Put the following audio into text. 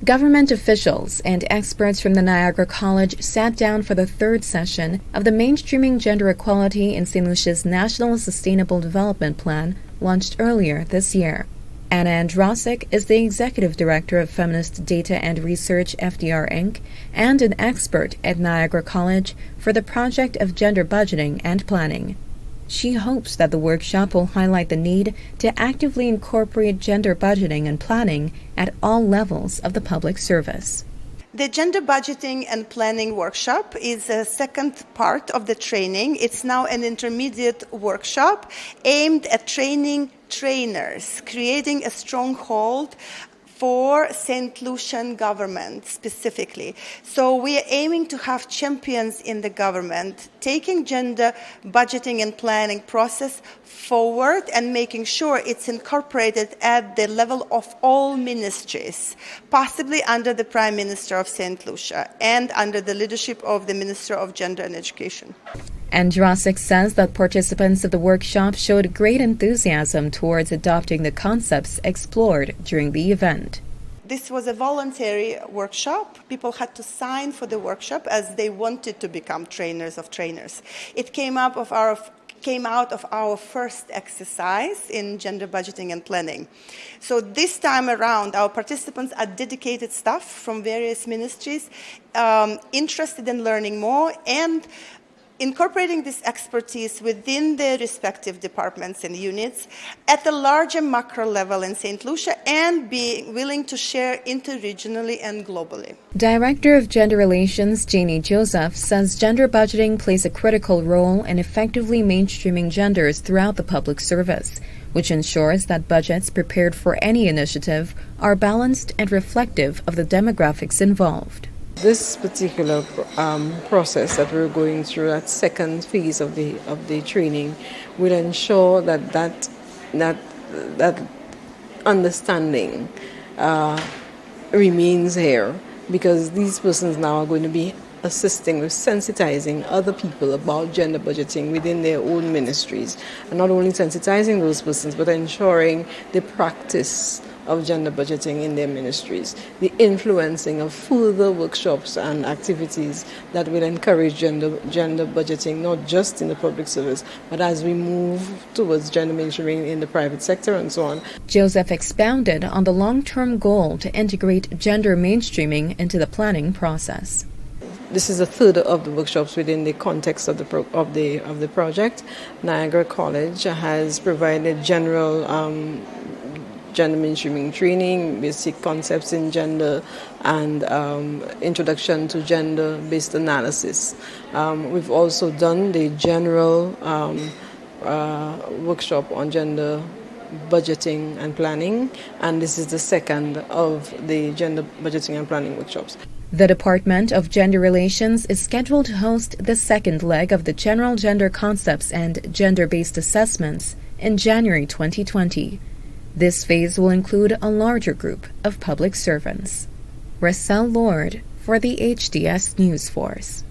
Government officials and experts from the Niagara College sat down for the third session of the Mainstreaming Gender Equality in St. Lucia's National Sustainable Development Plan, launched earlier this year. Anna Andrasik is the Executive Director of Feminist Data and Research FDR Inc. and an expert at Niagara College for the project of gender budgeting and planning. She hopes that the workshop will highlight the need to actively incorporate gender budgeting and planning at all levels of the public service. The Gender Budgeting and Planning Workshop is a second part of the training. It's now an intermediate workshop aimed at training trainers, creating a stronghold for St. Lucian government specifically. So we are aiming to have champions in the government, taking gender budgeting and planning process forward and making sure it's incorporated at the level of all ministries, possibly under the Prime Minister of St. Lucia and under the leadership of the Minister of Gender and Education. Andrasik says that participants of the workshop showed great enthusiasm towards adopting the concepts explored during the event. This was a voluntary workshop. People had to sign for the workshop as they wanted to become trainers of trainers. It came out of our first exercise in gender budgeting and planning. So this time around, our participants are dedicated staff from various ministries, interested in learning more and incorporating this expertise within their respective departments and units at a larger macro level in St. Lucia and being willing to share interregionally and globally. Director of Gender Relations Janie Joseph says gender budgeting plays a critical role in effectively mainstreaming genders throughout the public service, which ensures that budgets prepared for any initiative are balanced and reflective of the demographics involved. This particular process that we're going through, that second phase of the training, will ensure that understanding remains here, because these persons now are going to be assisting with sensitizing other people about gender budgeting within their own ministries, and not only sensitizing those persons but ensuring the practice of gender budgeting in their ministries, the influencing of further workshops and activities that will encourage gender budgeting, not just in the public service, but as we move towards gender mainstreaming in the private sector and so on. Joseph expounded on the long-term goal to integrate gender mainstreaming into the planning process. This is a third of the workshops within the context of the project. Niagara College has provided general gender mainstreaming training, basic concepts in gender, and introduction to gender-based analysis. We've also done the general workshop on gender budgeting and planning, and this is the second of the gender budgeting and planning workshops. The Department of Gender Relations is scheduled to host the second leg of the General Gender Concepts and Gender-Based Assessments in January 2020. This phase will include a larger group of public servants. Russell Lord for the HDS News Force.